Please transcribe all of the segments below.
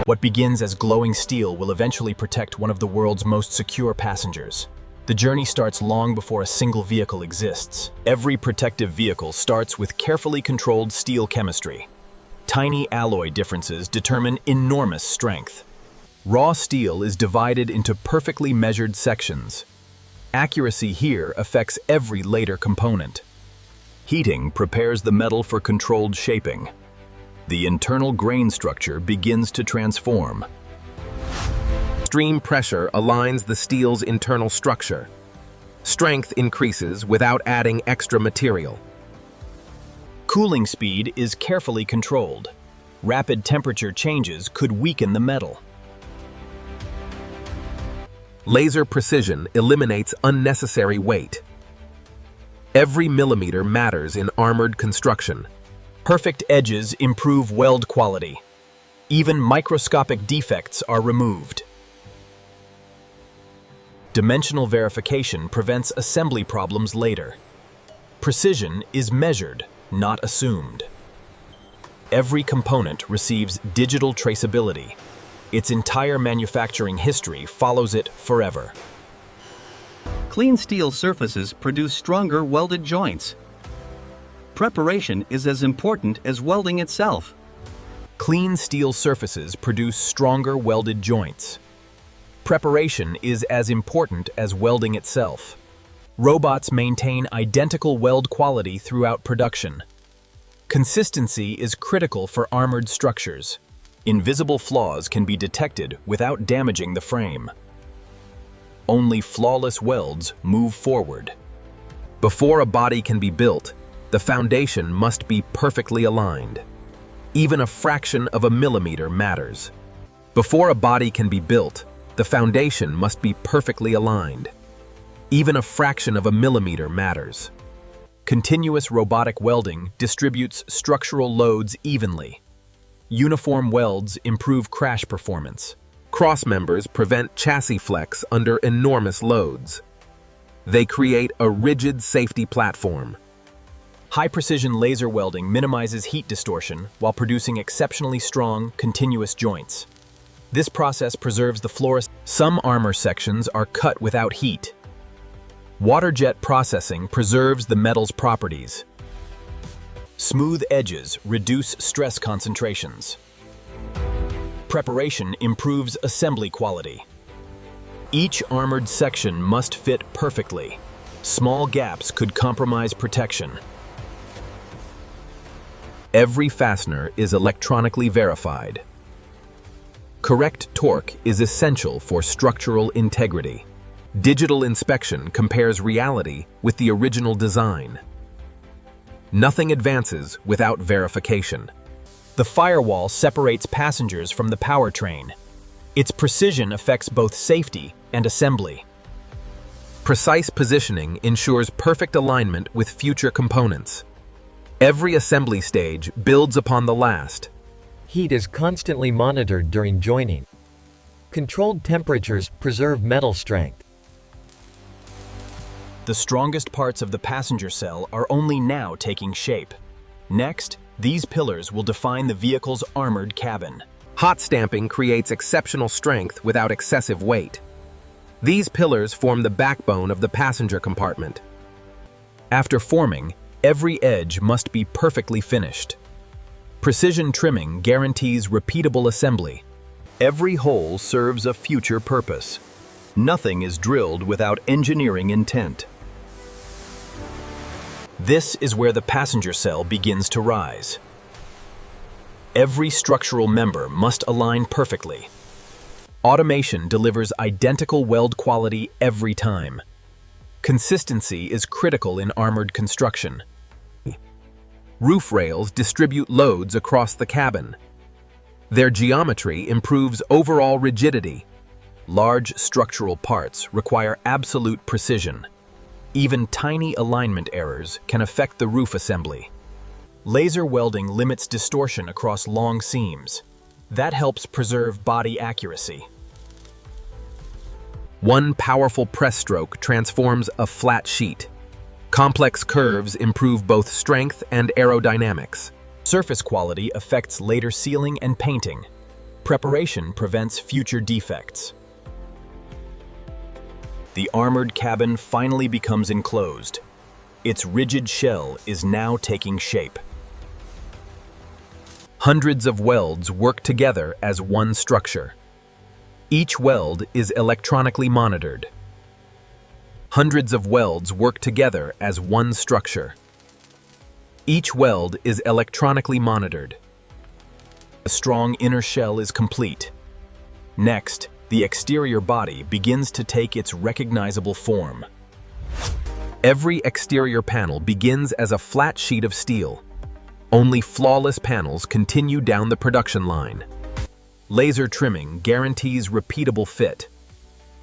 What begins as glowing steel will eventually protect one of the world's most secure passengers. The journey starts long before a single vehicle exists. Every protective vehicle starts with carefully controlled steel chemistry. Tiny alloy differences determine enormous strength. Raw steel is divided into perfectly measured sections. Accuracy here affects every later component. Heating prepares the metal for controlled shaping. The internal grain structure begins to transform. Extreme pressure aligns the steel's internal structure. Strength increases without adding extra material. Cooling speed is carefully controlled. Rapid temperature changes could weaken the metal. Laser precision eliminates unnecessary weight. Every millimeter matters in armored construction. Perfect edges improve weld quality. Even microscopic defects are removed. Dimensional verification prevents assembly problems later. Precision is measured, not assumed. Every component receives digital traceability. Its entire manufacturing history follows it forever. Clean steel surfaces produce stronger welded joints. Preparation is as important as welding itself. Clean steel surfaces produce stronger welded joints. Preparation is as important as welding itself. Robots maintain identical weld quality throughout production. Consistency is critical for armored structures. Invisible flaws can be detected without damaging the frame. Only flawless welds move forward. Before a body can be built, the foundation must be perfectly aligned. Even a fraction of a millimeter matters. Before a body can be built, the foundation must be perfectly aligned. Even a fraction of a millimeter matters. Continuous robotic welding distributes structural loads evenly. Uniform welds improve crash performance. Cross members prevent chassis flex under enormous loads. They create a rigid safety platform. High-precision laser welding minimizes heat distortion while producing exceptionally strong, continuous joints. This process preserves the fluorescence. Some armor sections are cut without heat. Water jet processing preserves the metal's properties. Smooth edges reduce stress concentrations. Preparation improves assembly quality. Each armored section must fit perfectly. Small gaps could compromise protection. Every fastener is electronically verified. Correct torque is essential for structural integrity. Digital inspection compares reality with the original design. Nothing advances without verification. The firewall separates passengers from the powertrain. Its precision affects both safety and assembly. Precise positioning ensures perfect alignment with future components. Every assembly stage builds upon the last. Heat is constantly monitored during joining. Controlled temperatures preserve metal strength. The strongest parts of the passenger cell are only now taking shape. Next, these pillars will define the vehicle's armored cabin. Hot stamping creates exceptional strength without excessive weight. These pillars form the backbone of the passenger compartment. After forming, every edge must be perfectly finished. Precision trimming guarantees repeatable assembly. Every hole serves a future purpose. Nothing is drilled without engineering intent. This is where the passenger cell begins to rise. Every structural member must align perfectly. Automation delivers identical weld quality every time. Consistency is critical in armored construction. Roof rails distribute loads across the cabin. Their geometry improves overall rigidity. Large structural parts require absolute precision. Even tiny alignment errors can affect the roof assembly. Laser welding limits distortion across long seams. That helps preserve body accuracy. One powerful press stroke transforms a flat sheet. Complex curves improve both strength and aerodynamics. Surface quality affects later sealing and painting. Preparation prevents future defects. The armored cabin finally becomes enclosed. Its rigid shell is now taking shape. Hundreds of welds work together as one structure. Each weld is electronically monitored. Hundreds of welds work together as one structure. Each weld is electronically monitored. A strong inner shell is complete. Next, the exterior body begins to take its recognizable form. Every exterior panel begins as a flat sheet of steel. Only flawless panels continue down the production line. Laser trimming guarantees repeatable fit.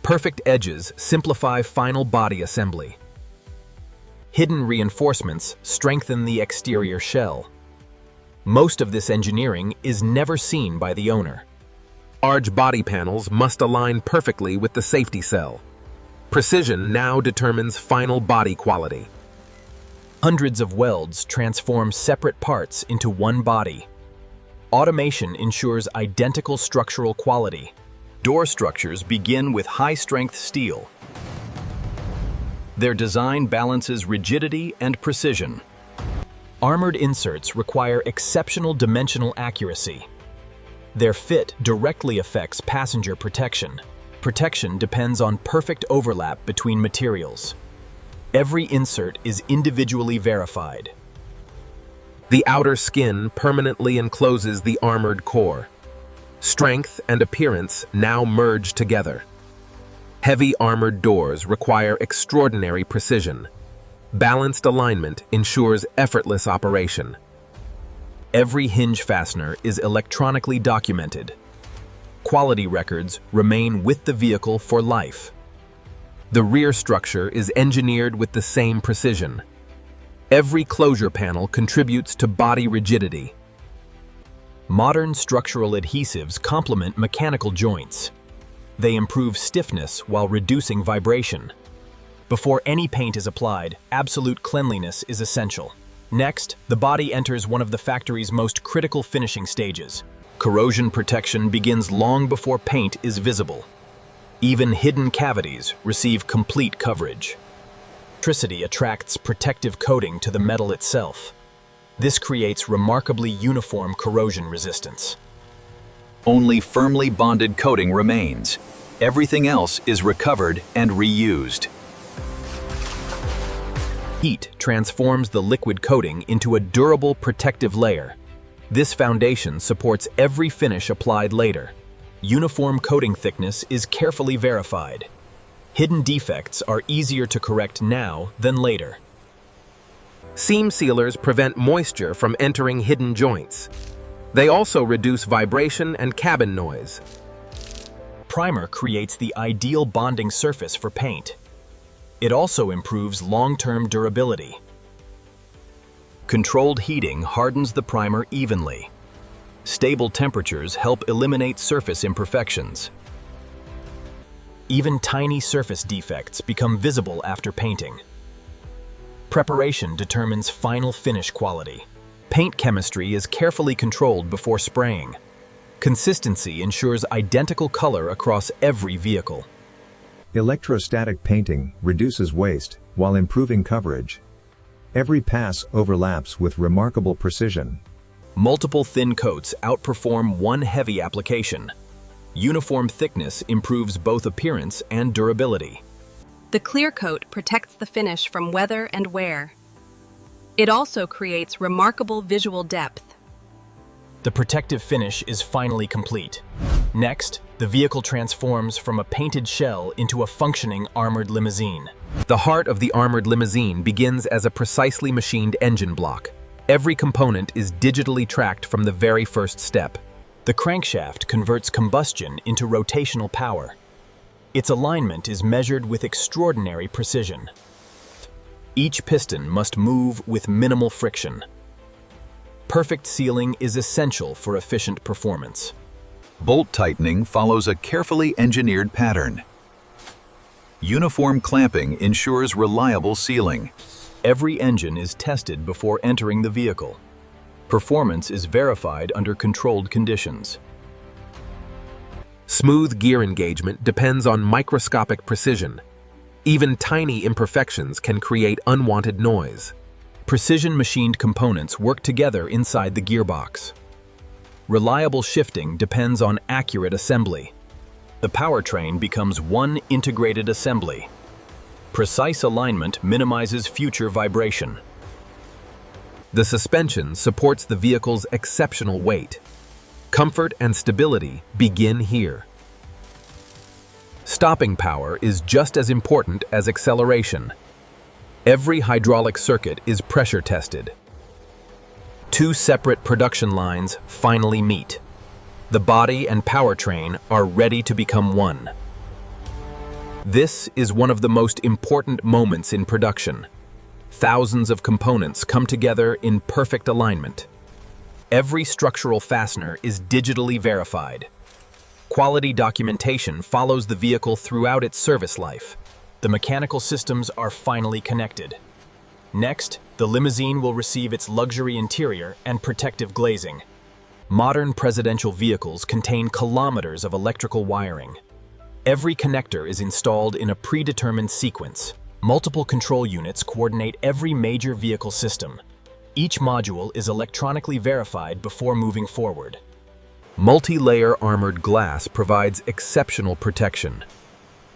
Perfect edges simplify final body assembly. Hidden reinforcements strengthen the exterior shell. Most of this engineering is never seen by the owner. Large body panels must align perfectly with the safety cell. Precision now determines final body quality. Hundreds of welds transform separate parts into one body. Automation ensures identical structural quality. Door structures begin with high-strength steel. Their design balances rigidity and precision. Armored inserts require exceptional dimensional accuracy. Their fit directly affects passenger protection. Protection depends on perfect overlap between materials. Every insert is individually verified. The outer skin permanently encloses the armored core. Strength and appearance now merge together. Heavy armored doors require extraordinary precision. Balanced alignment ensures effortless operation. Every hinge fastener is electronically documented. Quality records remain with the vehicle for life. The rear structure is engineered with the same precision. Every closure panel contributes to body rigidity. Modern structural adhesives complement mechanical joints. They improve stiffness while reducing vibration. Before any paint is applied, absolute cleanliness is essential. Next, the body enters one of the factory's most critical finishing stages. Corrosion protection begins long before paint is visible. Even hidden cavities receive complete coverage. Electricity attracts protective coating to the metal itself. This creates remarkably uniform corrosion resistance. Only firmly bonded coating remains. Everything else is recovered and reused. Heat transforms the liquid coating into a durable protective layer. This foundation supports every finish applied later. Uniform coating thickness is carefully verified. Hidden defects are easier to correct now than later. Seam sealers prevent moisture from entering hidden joints. They also reduce vibration and cabin noise. Primer creates the ideal bonding surface for paint. It also improves long-term durability. Controlled heating hardens the primer evenly. Stable temperatures help eliminate surface imperfections. Even tiny surface defects become visible after painting. Preparation determines final finish quality. Paint chemistry is carefully controlled before spraying. Consistency ensures identical color across every vehicle. Electrostatic painting reduces waste while improving coverage. Every pass overlaps with remarkable precision. Multiple thin coats outperform one heavy application. Uniform thickness improves both appearance and durability. The clear coat protects the finish from weather and wear. It also creates remarkable visual depth. The protective finish is finally complete. Next, the vehicle transforms from a painted shell into a functioning armored limousine. The heart of the armored limousine begins as a precisely machined engine block. Every component is digitally tracked from the very first step. The crankshaft converts combustion into rotational power. Its alignment is measured with extraordinary precision. Each piston must move with minimal friction. Perfect sealing is essential for efficient performance. Bolt tightening follows a carefully engineered pattern. Uniform clamping ensures reliable sealing. Every engine is tested before entering the vehicle. Performance is verified under controlled conditions. Smooth gear engagement depends on microscopic precision. Even tiny imperfections can create unwanted noise. Precision-machined components work together inside the gearbox. Reliable shifting depends on accurate assembly. The powertrain becomes one integrated assembly. Precise alignment minimizes future vibration. The suspension supports the vehicle's exceptional weight. Comfort and stability begin here. Stopping power is just as important as acceleration. Every hydraulic circuit is pressure tested. Two separate production lines finally meet. The body and powertrain are ready to become one. This is one of the most important moments in production. Thousands of components come together in perfect alignment. Every structural fastener is digitally verified. Quality documentation follows the vehicle throughout its service life. The mechanical systems are finally connected. Next, the Limousine will receive its luxury interior and protective glazing. Modern presidential vehicles contain kilometers of electrical wiring. Every connector is installed in a predetermined sequence. Multiple control units coordinate every major vehicle system. Each module is electronically verified before moving forward. Multi-layer armored glass provides exceptional protection.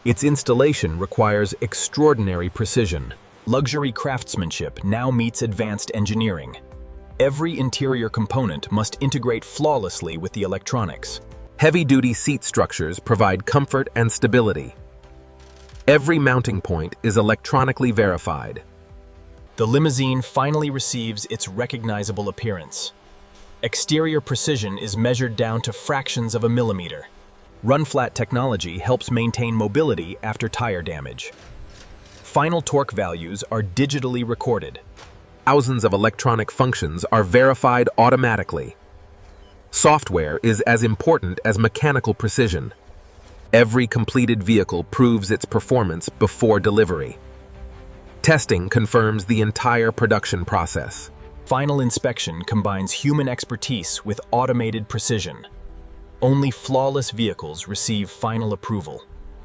Its installation requires extraordinary precision. Luxury craftsmanship now meets advanced engineering. Every interior component must integrate flawlessly with the electronics. Heavy-duty seat structures provide comfort and stability. Every mounting point is electronically verified. The Limousine finally receives its recognizable appearance. Exterior precision is measured down to fractions of a millimeter. Run-flat technology helps maintain mobility after tire damage. Final torque values are digitally recorded. Thousands of electronic functions are verified automatically. Software is as important as mechanical precision. Every completed vehicle proves its performance before delivery. Testing confirms the entire production process. Final inspection combines human expertise with automated precision. Only flawless vehicles receive final approval.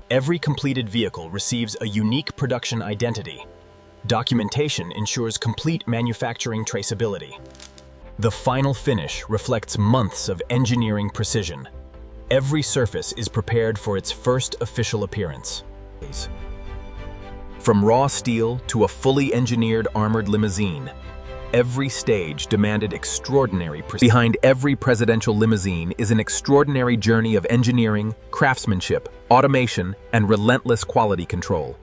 Every completed vehicle receives a unique production identity. Documentation ensures complete manufacturing traceability. The final finish reflects months of engineering precision. Every surface is prepared for its first official appearance. From raw steel to a fully engineered armored limousine, every stage demanded extraordinary precision. Behind every presidential limousine is an extraordinary journey of engineering, craftsmanship, automation, and relentless quality control.